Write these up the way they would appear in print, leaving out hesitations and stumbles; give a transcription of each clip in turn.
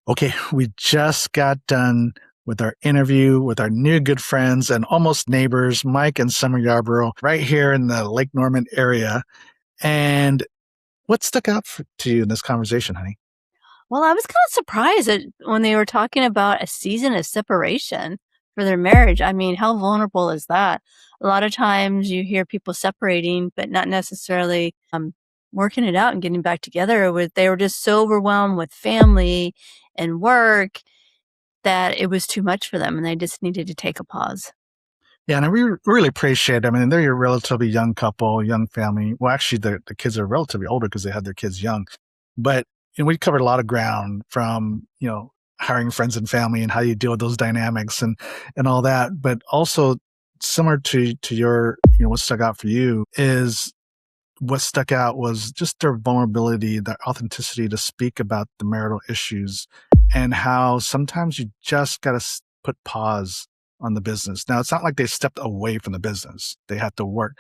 Okay, we just got done with our interview with our new good friends and almost neighbors, Mike and Summer Yarbrough, right here in the Lake Norman area. And what stuck out to you in this conversation, honey? Well, I was kind of surprised when they were talking about a season of separation for their marriage. I mean, how vulnerable is that? A lot of times you hear people separating, but not necessarily working it out and getting back together. They were just so overwhelmed with family and work that it was too much for them, and they just needed to take a pause. Yeah, and I really appreciate it. I mean, they're a relatively young couple, young family. Well, actually, the kids are relatively older because they had their kids young. But we covered a lot of ground from, hiring friends and family and how you deal with those dynamics and all that. But also similar to your, what stuck out for you is what stuck out was just their vulnerability, their authenticity to speak about the marital issues and how sometimes you just got to put pause on the business. Now, it's not like they stepped away from the business. They had to work,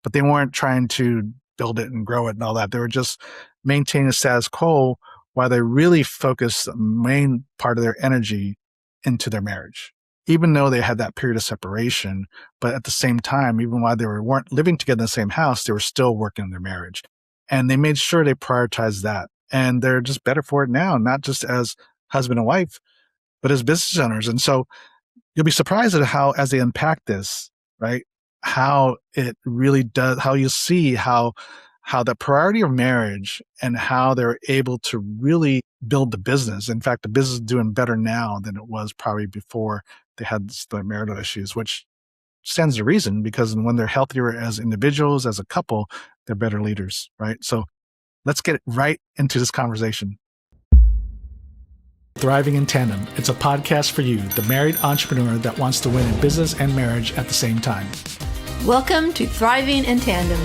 but they weren't trying to build it and grow it and all that. They were just maintaining the status quo while they really focused the main part of their energy into their marriage. Even though they had that period of separation, but at the same time, even while they weren't living together in the same house, they were still working on their marriage. And they made sure they prioritized that. And they're just better for it now, not just as husband and wife, but as business owners. And so you'll be surprised at how, as they unpack this, right, how it really does, how you see how the priority of marriage and how they're able to really build the business. In fact, the business is doing better now than it was probably before they had the marital issues, which stands to reason because when they're healthier as individuals, as a couple, they're better leaders, right? So let's get right into this conversation. Thriving in Tandem. It's a podcast for you, the married entrepreneur that wants to win in business and marriage at the same time. Welcome to Thriving in Tandem.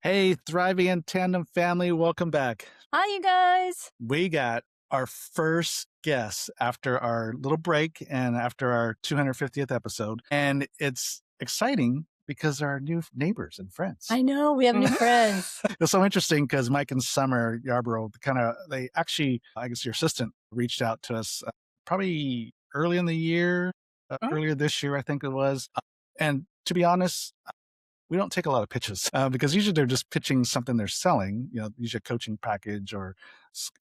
Hey, Thriving in Tandem family, welcome back. Hi, you guys. We got our first guest after our little break and after our 250th episode. And it's exciting because they're our new neighbors and friends. I know, we have new friends. It's so interesting because Mike and Summer Yarbrough, they actually, I guess your assistant reached out to us probably early in the year, earlier this year, I think it was. And to be honest, we don't take a lot of pitches because usually they're just pitching something they're selling, usually a coaching package or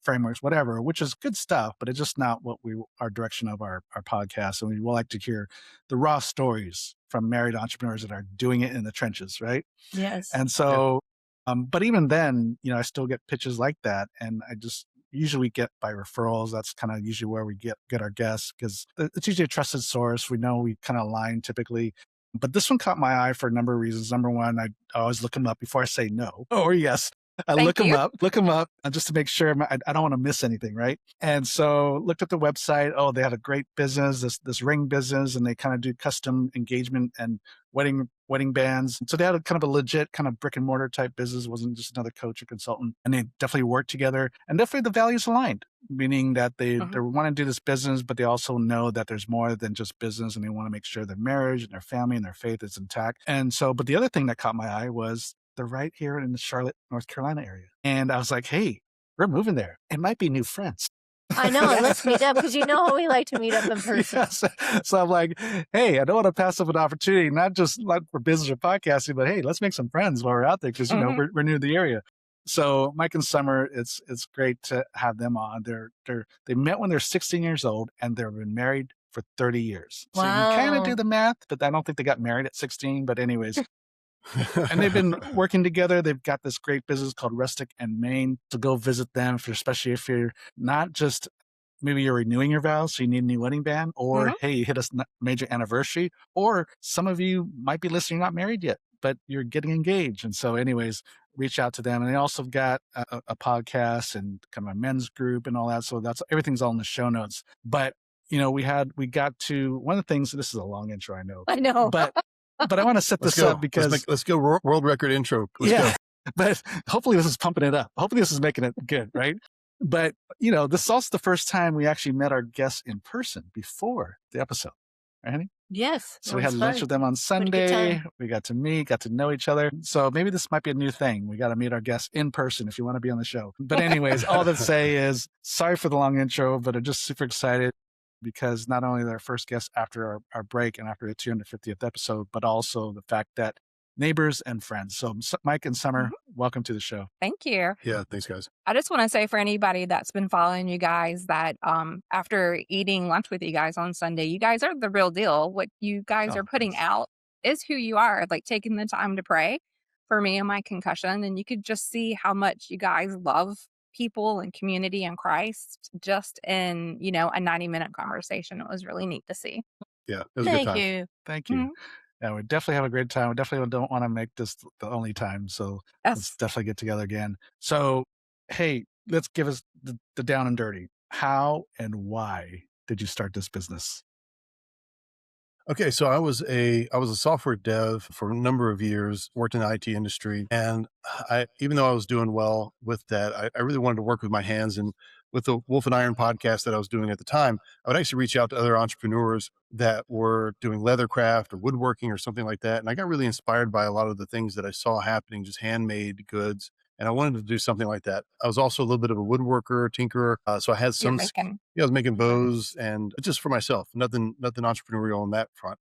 frameworks, whatever, which is good stuff, but it's just not what our direction of our podcast. And we will like to hear the raw stories from married entrepreneurs that are doing it in the trenches, right? Yes. And so, but even then, I still get pitches like that. And I just usually get by referrals. That's kind of usually where we get our guests because it's usually a trusted source. We know we kind of align typically. But this one caught my eye for a number of reasons. Number one, I always look them up before I say no or yes. I look them up just to make sure I don't want to miss anything, right? And so looked at the website. Oh, they had a great business, this ring business, and they kind of do custom engagement and wedding bands. So they had a kind of a legit kind of brick and mortar type business. It wasn't just another coach or consultant. And they definitely worked together and definitely the values aligned, meaning that they want to do this business, but they also know that there's more than just business and they want to make sure their marriage and their family and their faith is intact. And so, but the other thing that caught my eye was they're right here in the Charlotte, North Carolina area. And I was like, hey, we're moving there. It might be new friends. I know. Let's meet up because you know how we like to meet up in person. Yes. So I'm like, hey, I don't want to pass up an opportunity, not just like for business or podcasting, but hey, let's make some friends while we're out there because, we're new to the area. So Mike and Summer, it's great to have them on. They met when they're 16 years old and they've been married for 30 years. So you kind of do the math, but I don't think they got married at 16. But anyways, and they've been working together. They've got this great business called Rustic Main. To go visit them, especially if you're not just maybe you're renewing your vows, so you need a new wedding band, or hey, you hit a major anniversary, or some of you might be listening, you're not married yet, but you're getting engaged. And so anyways, reach out to them. And they also got a podcast and kind of a men's group and all that. So everything's all in the show notes. But we got to one of the things. This is a long intro, I know, but I want to set this up because let's go world record intro. Let's go. But hopefully this is pumping it up. Hopefully this is making it good, right? But this is also the first time we actually met our guests in person before the episode, right, honey? Yes. So we had lunch with them on We had a good Sunday. time. We got to meet, got to know each other. So maybe this might be a new thing. We got to meet our guests in person if you want to be on the show. But anyways, all that say is sorry for the long intro, but I'm just super excited because not only they're our first guest after our break and after the 250th episode, but also the fact that neighbors and friends. So Mike and Summer, welcome to the show. Thank you. Yeah, thanks, guys. I just want to say for anybody that's been following you guys that after eating lunch with you guys on Sunday, you guys are the real deal. What you guys are putting out is who you are, like taking the time to pray for me and my concussion. And you could just see how much you guys love people and community and Christ just in, a 90-minute conversation. It was really neat to see. Yeah, it was a good Thank time. you. Thank you. Mhm. Yeah, we definitely have a great time. We definitely don't want to make this the only time. So let's Yes. definitely get together again. So, hey, let's give us the down and dirty. How and why did you start this business? Okay, so I was a software dev for a number of years, worked in the IT industry, and even though I was doing well with that, I really wanted to work with my hands. And with the Wolf and Iron podcast that I was doing at the time, I would actually reach out to other entrepreneurs that were doing leather craft or woodworking or something like that. And I got really inspired by a lot of the things that I saw happening, just handmade goods. And I wanted to do something like that. I was also a little bit of a woodworker, tinkerer. So I had You're some making. I was making bows and just for myself, nothing entrepreneurial on that front.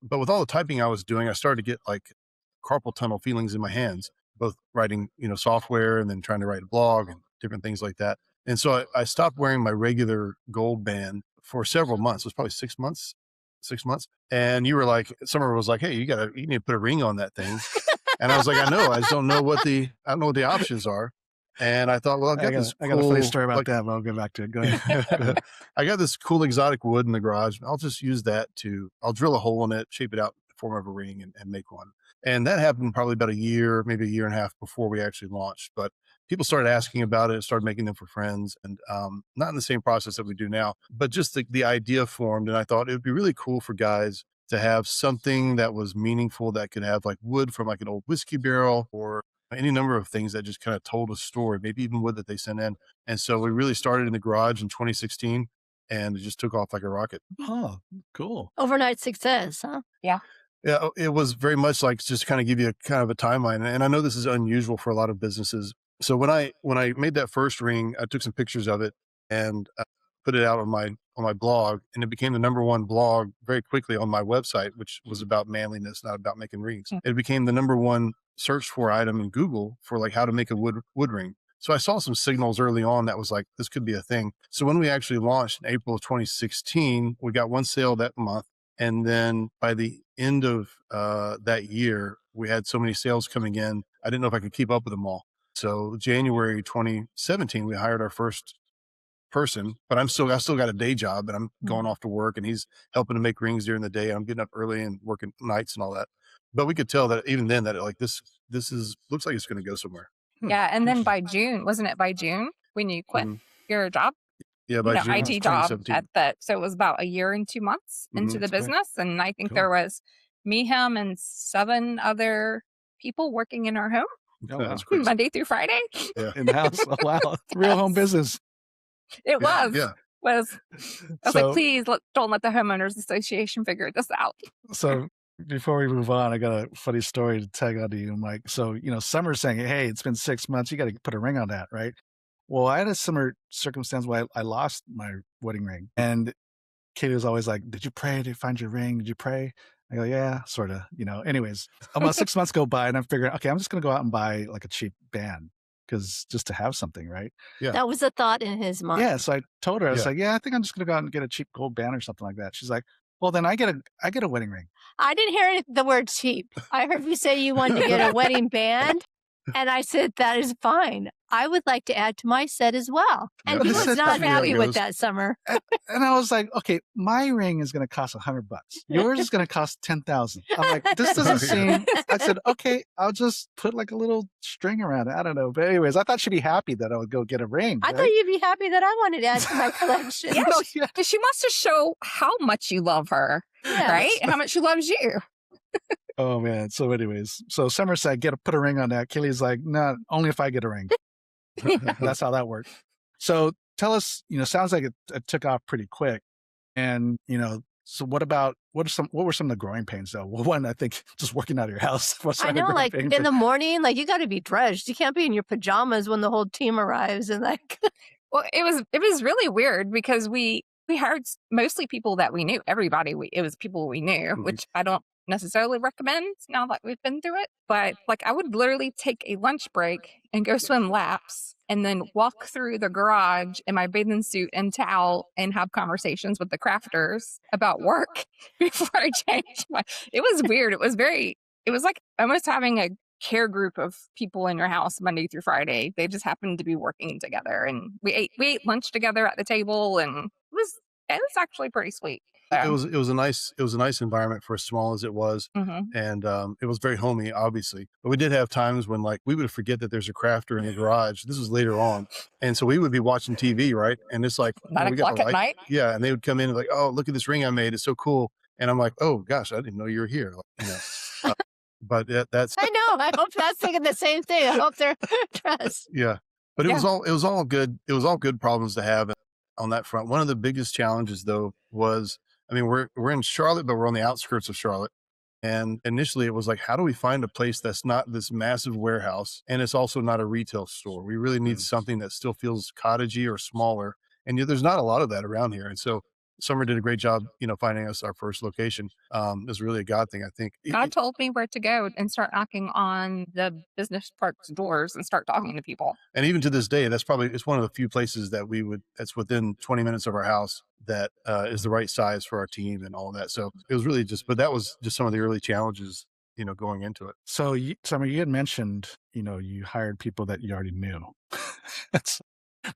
But with all the typing I was doing, I started to get like carpal tunnel feelings in my hands, both writing, software and then trying to write a blog and different things like that. And so I stopped wearing my regular gold band for several months. It was probably 6 months. And you were like, Summer was like, hey, you need to put a ring on that thing. And I was like, I know, I just don't know what the options are. And I thought, well, I got a funny story about that, but I'll get back to it. Go ahead. I got this cool exotic wood in the garage. I'll just use that I'll drill a hole in it, shape it out in the form of a ring and make one. And that happened probably about a year, maybe a year and a half before we actually launched. But people started asking about it, started making them for friends, and not in the same process that we do now, but just the idea formed. And I thought it would be really cool for guys to have something that was meaningful that could have like wood from like an old whiskey barrel or any number of things that just kind of told a story, maybe even wood that they sent in. And so we really started in the garage in 2016 and it just took off like a rocket. Oh, cool. Overnight success, huh? Yeah, it was very much like just kind of give you kind of a timeline. And I know this is unusual for a lot of businesses. So when I made that first ring, I took some pictures of it and put it out on my blog, and it became the #1 blog very quickly on my website, which was about manliness, not about making rings. It became the #1 search for item in Google for like how to make a wood ring. So I saw some signals early on that was like, this could be a thing. So when we actually launched in April of 2016, we got one sale that month. And then by the end of that year, we had so many sales coming in, I didn't know if I could keep up with them all. So January 2017, we hired our first person, but I still got a day job and I'm going off to work and he's helping to make rings during the day. I'm getting up early and working nights and all that. But we could tell that even then that this looks like it's going to go somewhere. Yeah. And then by June, wasn't it by June when you quit your job? Yeah, by June IT job 2017. so it was about a year and 2 months into the That's great. business. And I think there was me, him, and 7 other people working in our home Oh, wow. That's crazy. Monday through Friday. Yeah. In the house. Oh, wow. Real home business. It was. Yeah. I was So- like, please don't let the homeowners association figure this out. So before we move on, I got a funny story to tag on to you, Mike. So, Summer's saying, hey, it's been 6 months. You got to put a ring on that, right? Well, I had a similar circumstance where I lost my wedding ring. And Katie was always like, did you pray? Did you find your ring? Did you pray? I go, yeah, sort of, anyways. About 6 months go by and I'm figuring, okay, I'm just going to go out and buy like a cheap band because just to have something, right? Yeah. That was a thought in his mind. Yeah. So I told her, I was Yeah. like, yeah, I think I'm just going to go out and get a cheap gold band or something like that. She's like, well, then I get a wedding ring. I didn't hear the word cheap. I heard you say you wanted to get a wedding band. And I said, that is fine. I would like to add to my set as well. And Yeah, he the was set not definitely happy goes. with that, Summer. And I was like, okay, my ring is going to cost $100. Yours is going to cost $10,000. I'm like, this doesn't seem. I said, okay, I'll just put like a little string around it. I don't know, but anyways, I thought she'd be happy that I would go get a ring. I right? thought you'd be happy that I wanted to add to my collection. Yeah. No, yeah. Because she wants to show how much you love her, Yeah. right? And how much she loves you. Oh man. So, anyways, so Summer said, put a ring on that. Kelly's like, no, only if I get a ring. That's how that worked. So tell us, sounds like it took off pretty quick. And, So what were some of the growing pains though? Well, one, I think just working out of your house was I one of know, the growing like pains. in the morning, like you got to be dressed. You can't be in your pajamas when the whole team arrives and like Well, it was really weird because we hired mostly people that we knew. It was people we knew, which I don't necessarily recommend now that we've been through it. But like I would literally take a lunch break and go swim laps and then walk through the garage in my bathing suit and towel and have conversations with the crafters about work before I changed my it was weird. It was like almost having a care group of people in your house Monday through Friday. They just happened to be working together, and we ate lunch together at the table, and it was actually pretty sweet. It So, was a nice environment for as small as it was, mhm. and it was very homey, obviously. But we did have times when like we would forget that there's a crafter in the garage. This was later on, and so we would be watching TV, right? And it's like, you know, nine we got the o'clock at light, night. yeah, and they would come in and like, oh, look at this ring I made, it's so cool. And I'm like, oh gosh, I didn't know you were here. Like, you know, uh, but that's I know. I hope that's thinking the same thing. I hope they're dressed. yeah. But Yeah. it was all good. It was all good problems to have on that front. One of the biggest challenges though was, I mean, we're in Charlotte, but we're on the outskirts of Charlotte. And initially it was like, how do we find a place that's not this massive warehouse and it's also not a retail store? We really need something that still feels cottagey or smaller. And there's not a lot of that around here. And so Summer did a great job, you know, finding us our first location. It was really a God thing, I think. God told me where to go and start knocking on the business park's doors and start talking to people. And even to this day, it's one of the few places that that's within 20 minutes of our house that is the right size for our team and all of that. So it was really but that was just some of the early challenges, you know, going into it. So, Summer, you had mentioned, you know, you hired people that you already knew. That's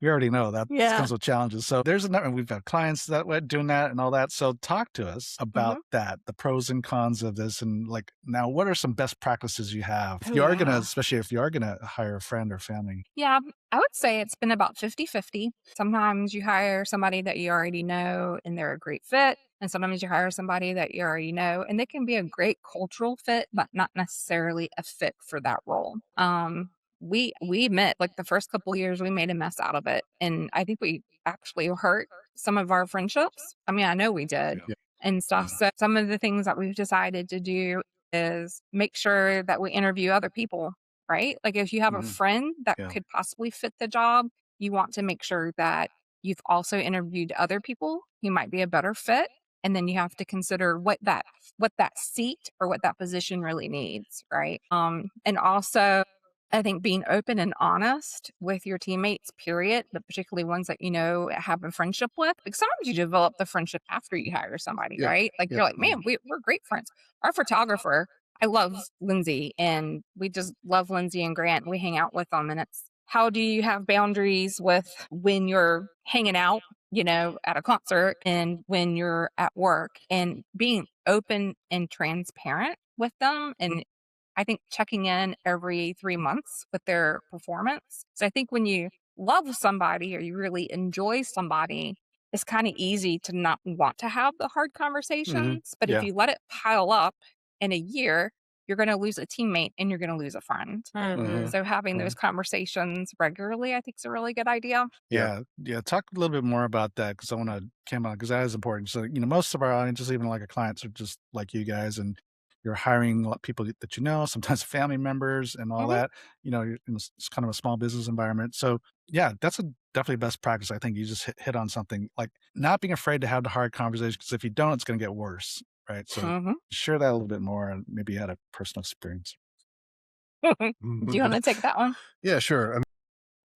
we already know that Yeah. comes with challenges. So there's another, and we've got clients that were doing that and all that. So talk to us about that, the pros and cons of this, and like now, what are some best practices you have? If Oh, you are gonna, yeah. especially if you are gonna hire a friend or family. Yeah, I would say it's been about 50-50. Sometimes you hire somebody that you already know and they're a great fit. And sometimes you hire somebody that you already know and they can be a great cultural fit, but not necessarily a fit for that role. We met like the first couple years, we made a mess out of it. And I think we actually hurt some of our friendships. I mean, I know we did Yeah. and stuff. So some of the things that we've decided to do is make sure that we interview other people, right? Like if you have a friend that Yeah. could possibly fit the job, you want to make sure that you've also interviewed other people who might be a better fit. And then you have to consider what that seat or what that position really needs, right? And also I think being open and honest with your teammates, period, but particularly ones that you know have a friendship with. Like sometimes you develop the friendship after you hire somebody, Yeah. right? Like Yeah. you're like, man, we're great friends. Our photographer, I love Lindsay, and we just love Lindsay and Grant. We hang out with them, and it's how do you have boundaries with when you're hanging out, you know, at a concert and when you're at work, and being open and transparent with them, and I think checking in every 3 months with their performance. So I think when you love somebody or you really enjoy somebody, it's kind of easy to not want to have the hard conversations. But if Yeah. you let it pile up in a year, you're going to lose a teammate and you're going to lose a friend. Mhm. So having those conversations regularly, I think is a really good idea. Yeah. Talk a little bit more about that because I want to came on because that is important. So, you know, most of our audiences, even like our clients, are just like you guys, and you're hiring people that you know, sometimes family members and all Mhm. that. You know, it's kind of a small business environment. So, yeah, that's definitely best practice. I think you just hit on something like not being afraid to have the hard conversation because if you don't, it's going to get worse, right? So, Mhm. share that a little bit more and maybe you had a personal experience. Do you want to take that one? Yeah, sure.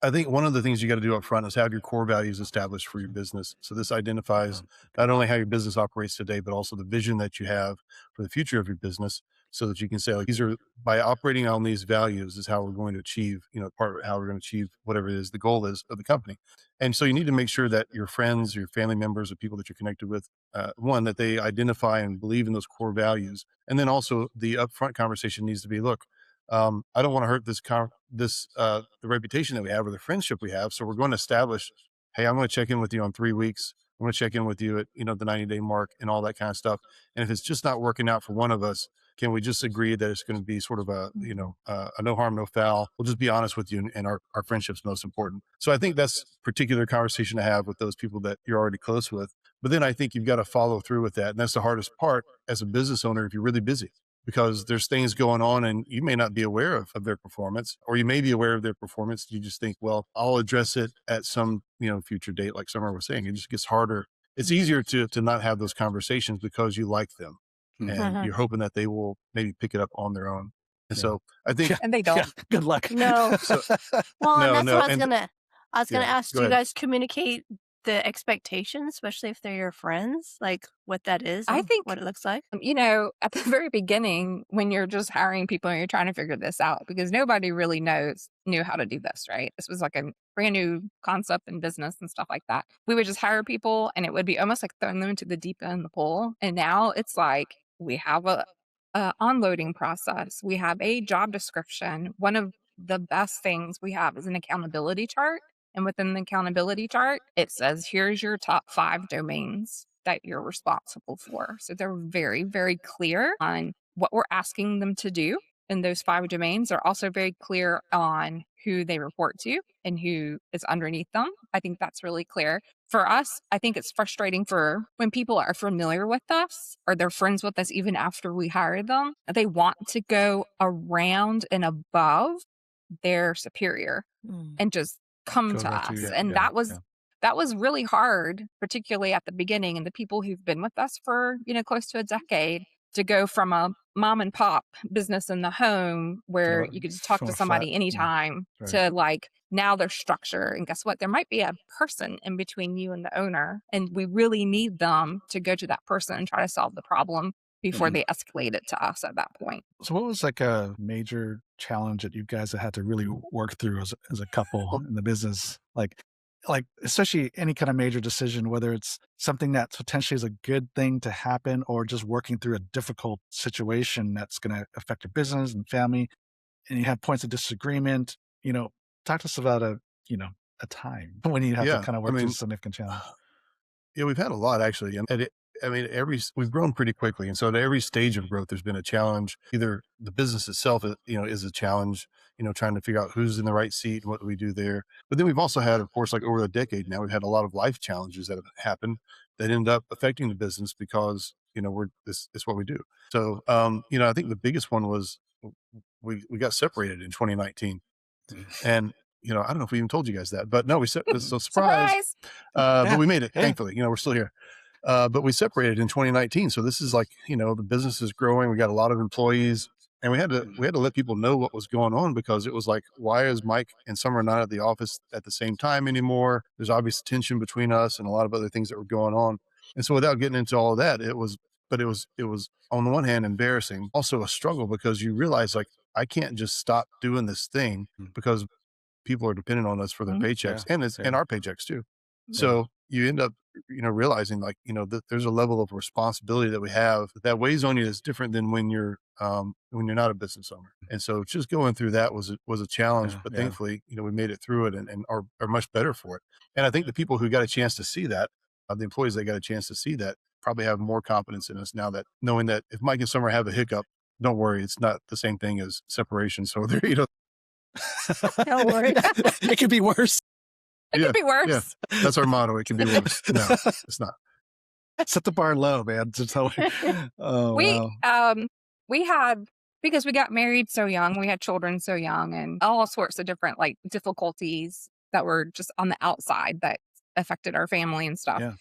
I think one of the things you got to do up front is have your core values established for your business. So this identifies not only how your business operates today, but also the vision that you have for the future of your business so that you can say, like, these are by operating on these values is how we're going to achieve, you know, part of how we're going to achieve whatever it is the goal is of the company. And so you need to make sure that your friends, your family members, or people that you're connected with, one, that they identify and believe in those core values. And then also the upfront conversation needs to be, look, I don't want to hurt the reputation that we have or the friendship we have. So we're going to establish, hey, I'm going to check in with you on 3 weeks. I'm going to check in with you at, you know, the 90-day mark and all that kind of stuff. And if it's just not working out for one of us, can we just agree that it's going to be sort of a, you know, a no harm, no foul? We'll just be honest with you, and our friendship's most important. So I think that's a particular conversation to have with those people that you're already close with. But then I think you've got to follow through with that. And that's the hardest part as a business owner if you're really busy, because there's things going on and you may not be aware of their performance, or you may be aware of their performance. You just think, well, I'll address it at some, future date, like Summer was saying. It just gets harder. It's easier to not have those conversations because you like them and you're hoping that they will maybe pick it up on their own. And so I think, And they don't. Good luck. No. so, Well, and no, that's no. what I was And gonna ask. go Do you ahead. guys communicate the expectations, especially if they're your friends, like what that is I and think, what it looks like? at the very beginning, when you're just hiring people and you're trying to figure this out, because nobody really knew how to do this, right? This was like a brand new concept in business and stuff like that. We would just hire people and it would be almost like throwing them into the deep end of the pool. And now it's like we have a onloading process. We have a job description. One of the best things we have is an accountability chart. And within the accountability chart, it says, here's your top 5 domains that you're responsible for. So they're very, very clear on what we're asking them to do in those 5 domains. They're also very clear on who they report to and who is underneath them. I think that's really clear. For us, I think it's frustrating for when people are familiar with us or they're friends with us even after we hire them. They want to go around and above their superior and just come Go to right to us. you. And Yeah. that was really hard, particularly at the beginning. And the people who've been with us for, close to a decade, to go from a mom and pop business in the home where Well, you could just talk from to a flat, somebody anytime right. to like now there's structure. And guess what? There might be a person in between you and the owner. And we really need them to go to that person and try to solve the problem before they escalate it to us at that point. So what was like a major challenge that you guys had to really work through as a couple in the business? Like especially any kind of major decision, whether it's something that potentially is a good thing to happen or just working through a difficult situation that's going to affect your business and family, and you have points of disagreement, talk to us about a time when you have to Yeah. kind of I work through mean, significant challenge. yeah, we've had a lot actually. We've grown pretty quickly. And so at every stage of growth, there's been a challenge. Either the business itself, is a challenge, trying to figure out who's in the right seat and what do we do there. But then we've also had, of course, like over a decade now, we've had a lot of life challenges that have happened that end up affecting the business because, it's what we do. So, I think the biggest one was we got separated in 2019. And, I don't know if we even told you guys that, but no, so surprise. But we made it, thankfully, we're still here. But we separated in 2019. So this is like, the business is growing. We got a lot of employees and we had to let people know what was going on, because it was like, why is Mike and Summer not at the office at the same time anymore? There's obvious tension between us and a lot of other things that were going on. And so without getting into all of that, it was on the one hand embarrassing, also a struggle, because you realize like, I can't just stop doing this thing because people are dependent on us for their paychecks and our paychecks too. So you end up, realizing like, that there's a level of responsibility that we have that weighs on you that's different than when you're not a business owner. And so just going through that was a challenge, but thankfully, we made it through it and are much better for it. And I think the people who got a chance to see that, the employees that got a chance to see that, probably have more confidence in us now, that knowing that if Mike and Summer have a hiccup, don't worry, it's not the same thing as separation. So there, Don't worry. It could be worse. It could be worse. Yeah, that's our motto. It can be worse. No, it's not. Set the bar low, man. We had, because we got married so young, we had children so young, and all sorts of different like difficulties that were just on the outside that affected our family and stuff. Yeah.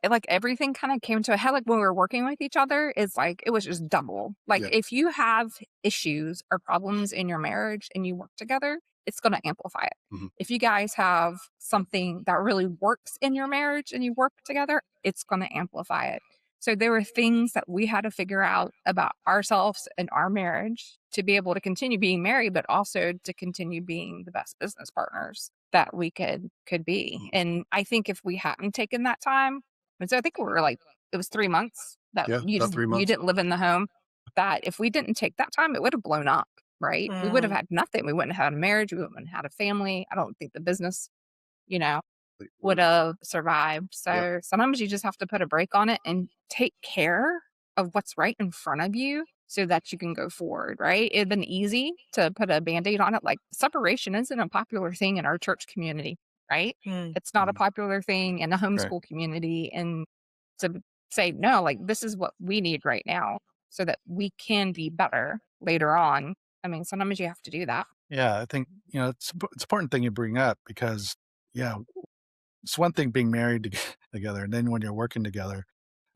Like everything kind of came to a head. Like when we were working with each other, it's like it was just double. Like if you have issues or problems in your marriage and you work together, it's going to amplify it. If you guys have something that really works in your marriage and you work together, it's going to amplify it. So there were things that we had to figure out about ourselves and our marriage to be able to continue being married, but also to continue being the best business partners that we could be. And I think if we hadn't taken that time, and so I think we were like, it was 3 months that you didn't live in the home, that if we didn't take that time, it would have blown up, right? We would have had nothing. We wouldn't have had a marriage. We wouldn't have had a family. I don't think the business, would have survived. So sometimes you just have to put a break on it and take care of what's right in front of you so that you can go forward, right? It'd been easy to put a Band-Aid on it. Like separation isn't a popular thing in our church community, right? Mm. It's not a popular thing in the homeschool community. And to say, no, like, this is what we need right now so that we can be better later on. I mean, sometimes you have to do that. Yeah, I think, it's it's an important thing you bring up because, yeah, it's one thing being married together, and then when you're working together,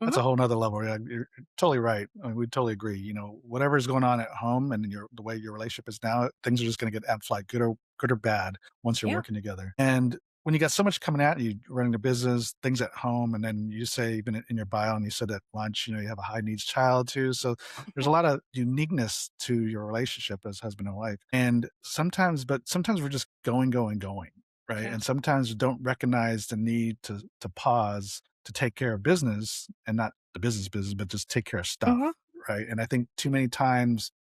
that's Mhm. a whole nother level. Yeah, you're totally right. I mean, we totally agree. Whatever's going on at home and the way your relationship is now, things are just going to get amplified, good or bad, once you're Yeah. working together. And when you got so much coming at you, running a business, things at home, and then you say even in your bio, and you said at lunch, you have a high needs child too. So there's a lot of uniqueness to your relationship as husband and wife. And sometimes we're just going, right? Yeah. And sometimes we don't recognize the need to pause to take care of business, and not the business, but just take care of stuff, Mhm. right? And I think too many times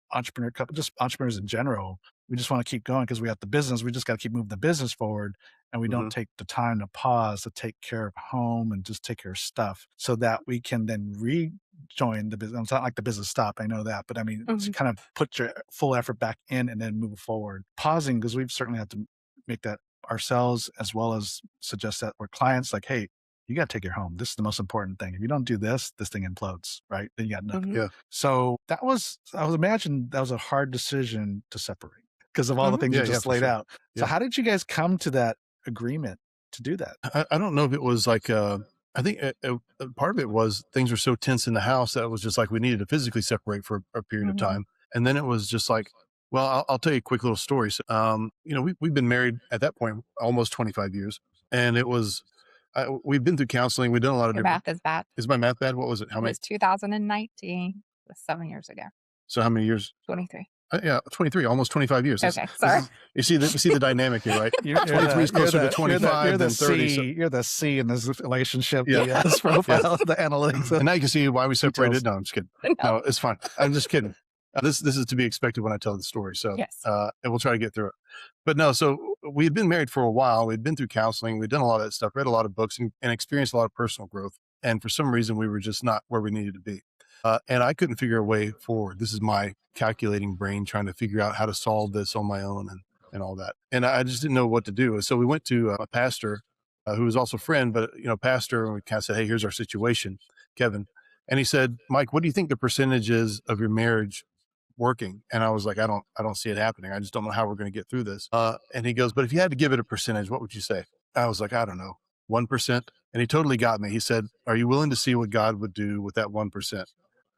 just entrepreneurs in general, we just want to keep going because we have the business. We just got to keep moving the business forward, and we don't take the time to pause to take care of home and just take care of stuff so that we can then rejoin the business. It's not like the business stopped, I know that, but I mean, to Mhm. kind of put your full effort back in and then move forward. Pausing, because we've certainly had to make that ourselves, as well as suggest that we're clients, like, hey, you got to take your home. This is the most important thing. If you don't do this, this thing implodes, right? Then you got nothing. Mhm. Yeah. So I was imagine that was a hard decision to separate because of all the Mhm. things you Yeah, just for laid sure. out. So Yeah. how did you guys come to that agreement to do that? I don't know if it was like, I think part of it was things were so tense in the house that it was just like we needed to physically separate for a period of Mhm. time. And then it was just like, well, I'll tell you a quick little story. So, we've been married at that point almost 25 years. And it was, we've been through counseling. We've done a lot of Your different. math is bad. Is my math bad? What was it? How It many? was 2019. It was 7 years ago. So how many years? 23. Yeah, 23, almost 25 years. Okay, sorry. You see the dynamic here, right? You're 23 is closer to 25 you're the than 30. So, C. You're the C in this relationship. Yeah. This profile, the analytics. and now you can see why we separated. Details. No, I'm just kidding. No. No, it's fine. I'm just kidding. This is to be expected when I tell the story. So, Yes. and we'll try to get through it. But no, so we had been married for a while. We'd been through counseling. We'd done a lot of that stuff, read a lot of books, and experienced a lot of personal growth. And for some reason, we were just not where we needed to be. And I couldn't figure a way forward. This is my calculating brain trying to figure out how to solve this on my own and all that. And I just didn't know what to do. So we went to a pastor who was also a friend, but pastor, and we kind of said, hey, here's our situation, Kevin. And he said, Mike, what do you think the percentage is of your marriage working? And I was like, I don't see it happening. I just don't know how we're going to get through this. And he goes, but if you had to give it a percentage, what would you say? I was like, I don't know, 1%. And he totally got me. He said, are you willing to see what God would do with that 1%?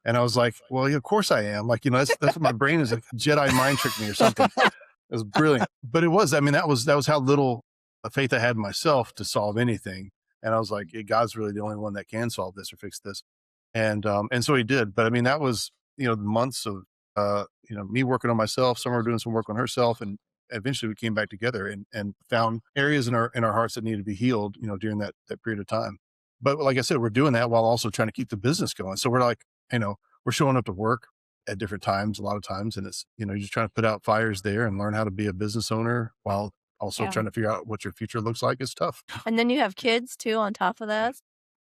And I was like, well, yeah, of course I am. Like, that's what my brain is, like Jedi mind tricked me or something. It was brilliant. But it was, I mean, that was how little faith I had in myself to solve anything. And I was like, God's really the only one that can solve this or fix this. And so he did. But I mean, that was, months of, me working on myself, Summer doing some work on herself. And eventually we came back together and found areas in our hearts that needed to be healed, during that period of time. But like I said, we're doing that while also trying to keep the business going. So we're like, we're showing up to work at different times, a lot of times. And it's, you're just trying to put out fires there and learn how to be a business owner while also Yeah. trying to figure out what your future looks like. It's tough. And then you have kids too on top of that.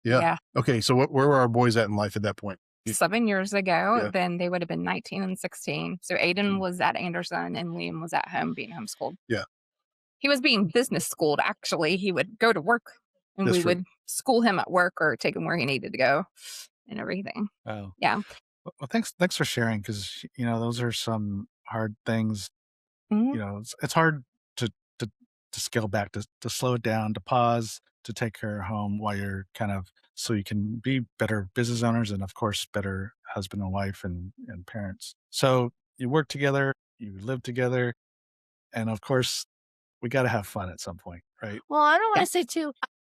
Yeah. Okay. So where were our boys at in life at that point? 7 years ago, Yeah. then they would have been 19 and 16. So Aiden was at Anderson and Liam was at home being homeschooled. Yeah. He was being business schooled, actually. He would go to work and That's we true. would school him at work or take him where he needed to go and everything. Oh. Yeah. Well, thanks for sharing, because those are some hard things. Mhm. It's hard to scale back, to slow it down, to pause, to take care of home while you're so you can be better business owners and, of course, better husband and wife and parents. So you work together, you live together, and of course, we got to have fun at some point, right? Well, I don't want to say too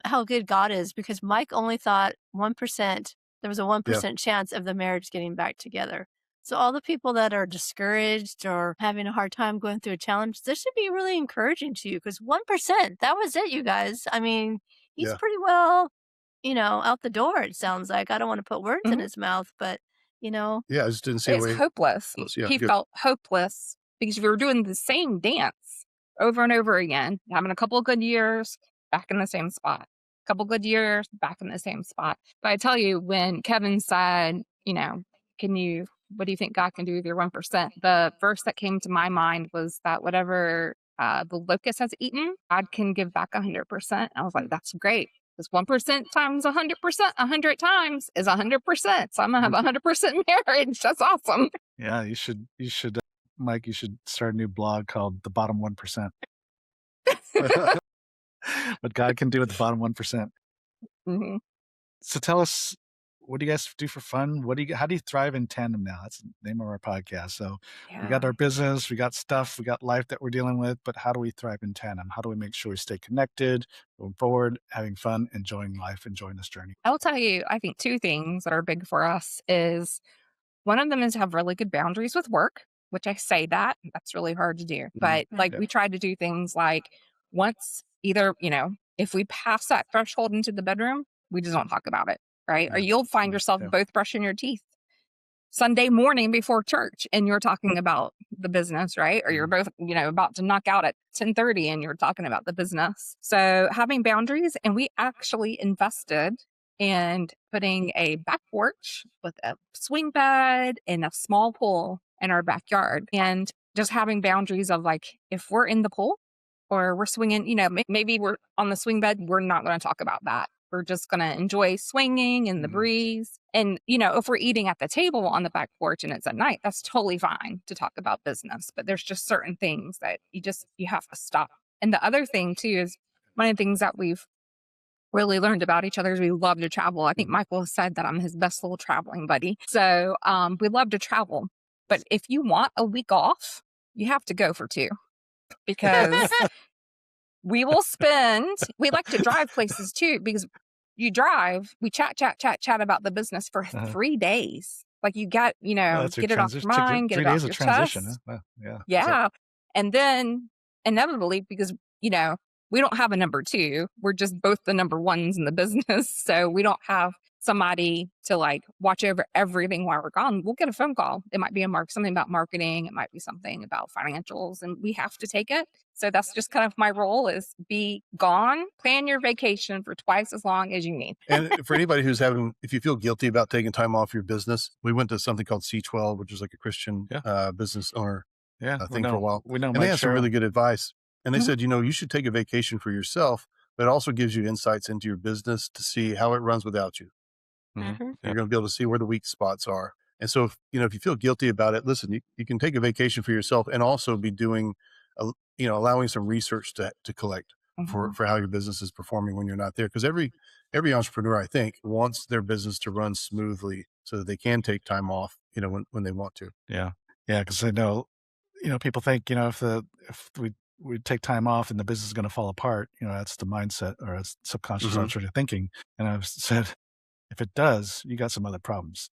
how good God is, because Mike only thought 1%, there was a 1% chance of the marriage getting back together. So all the people that are discouraged or having a hard time going through a challenge, this should be really encouraging to you, because 1%, that was it, you guys. I mean, he's Yeah. pretty well, out the door, it sounds like. I don't want to put words in Mhm. his mouth, but, Yeah. I just didn't see a It's way. hopeless. Yeah, He good. felt hopeless because we were doing the same dance over and over again, having a couple of good years, back in the same spot. Couple good years, back in the same spot. But I tell you, when Kevin said, what do you think God can do with your 1%? The verse that came to my mind was that whatever the locust has eaten, God can give back 100%. I was like, that's great. Because 1% times 100%, 100 times is 100%. So I'm going to have 100% marriage. That's awesome. Yeah, you should, Mike, you should start a new blog called The Bottom 1%. What God can do with the bottom 1%. Mhm. So tell us, what do you guys do for fun? How do you thrive in tandem now? That's the name of our podcast. So we got Yeah. our business, we got stuff, we got life that we're dealing with, but how do we thrive in tandem? How do we make sure we stay connected, going forward, having fun, enjoying life, enjoying this journey? I'll tell you, I think two things that are big for us is one of them is to have really good boundaries with work, which I say that's really hard to do. But like Yeah. we try to do things like once either, if we pass that threshold into the bedroom, we just don't talk about it. Right. Or Yeah. you'll find yourself Yeah. both brushing your teeth Sunday morning before church and you're talking about the business, right? Or you're both, about to knock out at 10:30 and you're talking about the business. So having boundaries, and we actually invested in putting a back porch with a swing bed and a small pool in our backyard, and just having boundaries of like, if we're in the pool or we're swinging, maybe we're on the swing bed, we're not going to talk about that. We're just going to enjoy swinging in the breeze. And, if we're eating at the table on the back porch and it's at night, that's totally fine to talk about business. But there's just certain things that you have to stop. And the other thing too is one of the things that we've really learned about each other is we love to travel. I think Michael said that I'm his best little traveling buddy. So we love to travel. But if you want a week off, you have to go for 2 because we like to drive places too, because you drive, we chat about the business for 3 days. Like you got, That's get it off your mind, get 3 it off days of your transition. chest. Huh? Yeah. Yeah. And then inevitably, because, we don't have a number 2, we're just both the number 1s in the business. So we don't have somebody to like watch over everything while we're gone. We'll get a phone call. It might be something about marketing. It might be something about financials, and we have to take it. So that's just kind of my role, is be gone, plan your vacation for twice as long as you need. And for anybody if you feel guilty about taking time off your business, we went to something called C12, which is like a Christian business owner thing for a while. We know and they had some really good advice. And they said, you should take a vacation for yourself, but it also gives you insights into your business to see how it runs without you. You're going to be able to see where the weak spots are. And so, if you feel guilty about it, listen, you can take a vacation for yourself and also be doing, allowing some research to collect for how your business is performing when you're not there. Because every entrepreneur, I think, wants their business to run smoothly so that they can take time off, when they want to. Yeah. Yeah. Because I know, people think, if we take time off and the business is going to fall apart, that's the mindset, or it's subconscious sort of thinking. And I've said, if it does, you got some other problems.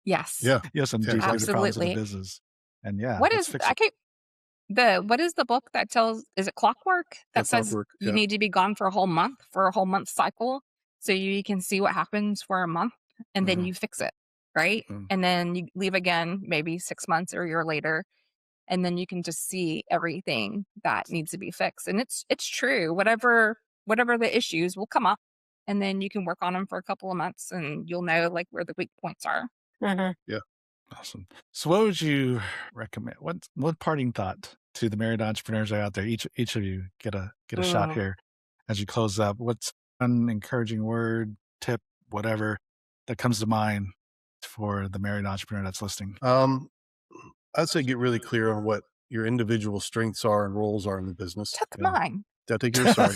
Yes. Yeah. You have some deep problems in the Absolutely. business. And yeah, What let's is fix I it. can't what is the book that tells, is it Clockwork, that says Clockwork, you need to be gone for a whole month cycle, so you can see what happens for a month and then you fix it, right? And then you leave again maybe 6 months or a year later, and then you can just see everything that needs to be fixed. And it's true, whatever the issues will come up, and then you can work on them for a couple of months and you'll know like where the weak points are. Yeah. Awesome. So what would you recommend? What parting thought to the married entrepreneurs out there? Each of you get a shot here as you close up. What's an encouraging word, tip, whatever that comes to mind for the married entrepreneur that's listening? I'd say get really clear on what your individual strengths are and roles are in the business. Took mine. Don't take yours, sorry.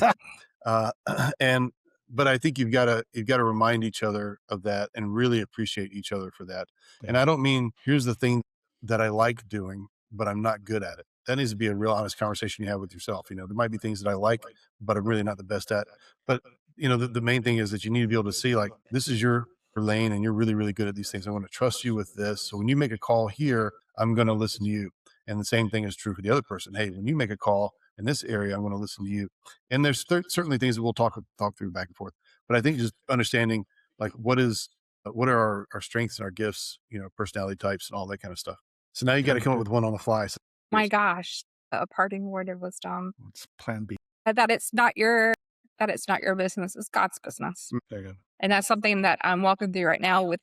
But I think you've got to remind each other of that and really appreciate each other for that. Yeah. And I don't mean, here's the thing that I like doing, but I'm not good at it. That needs to be a real honest conversation you have with yourself. There might be things that I like, but I'm really not the best at. But the main thing is that you need to be able to see, like, this is your lane and you're really, really good at these things. I want to trust you with this. So when you make a call here, I'm going to listen to you. And the same thing is true for the other person. Hey, when you make a call in this area, I'm going to listen to you. And there's certainly things that we'll talk through back and forth. But I think just understanding, like, what are our strengths and our gifts, personality types and all that kind of stuff. So now you got to come up with one on the fly. So My gosh, a parting word of wisdom. What's plan B? That it's not your business, it's God's business. There you go. And that's something that I'm walking through right now with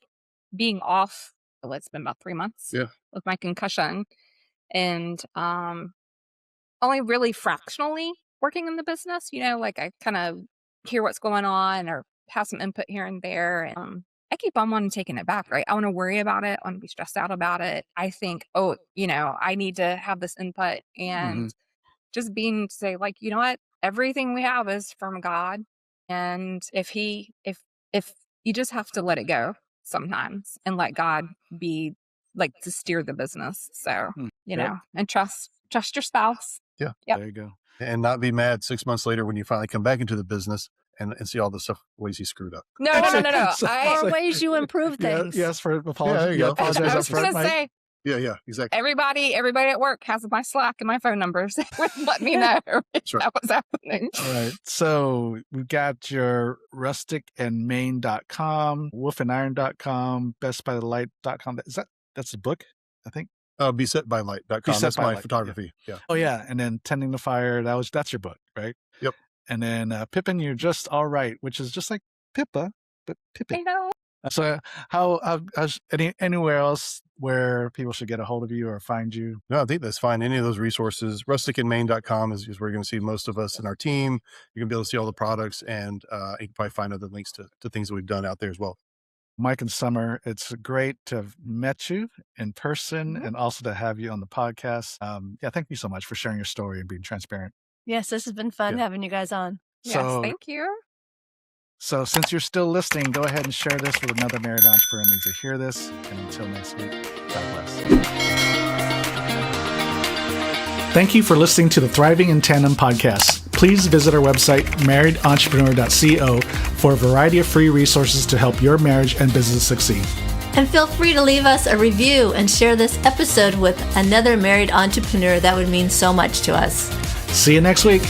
being off. Well, it's been about 3 months with my concussion. And only really fractionally working in the business. Like I kind of hear what's going on or have some input here and there. And I keep on wanting taking it back, right? I want to worry about it. I want to be stressed out about it. I think, I need to have this input, and just being to say, like, you know what? Everything we have is from God. And if you just have to let it go sometimes and let God be like to steer the business. So, and trust your spouse. Yeah. Yep. There you go. And not be mad 6 months later when you finally come back into the business and see all the ways he screwed up. No. Or ways you improve things. Yes, for apology. there you go. Apologize I up was going front, to Mike. say, Yeah, exactly. everybody at work has my Slack and my phone numbers. Let me know if that was happening. All right. So we've got your rusticandmain.com, wolfandiron.com, bestbythelight.com. That's the book, I think. Besetbylight.com. That's my photography. Yeah. Oh yeah. And then Tending the Fire. That's your book, right? Yep. And then Pippin, You're Just All Right, which is just like Pippa, but Pippin. I know. So how's anywhere else where people should get a hold of you or find you? No, I think that's fine. Any of those resources, rusticandmain.com is where you're going to see most of us and our team. You're going to be able to see all the products, and you can probably find other links to things that we've done out there as well. Mike and Summer, it's great to have met you in person and also to have you on the podcast. Thank you so much for sharing your story and being transparent. Yes, this has been fun having you guys on. Yes, So, thank you. So since you're still listening, go ahead and share this with another married entrepreneur who needs to hear this. And until next week, God bless. Thank you for listening to the Thriving in Tandem podcast. Please visit our website, marriedentrepreneur.co, for a variety of free resources to help your marriage and business succeed. And feel free to leave us a review and share this episode with another married entrepreneur. That would mean so much to us. See you next week.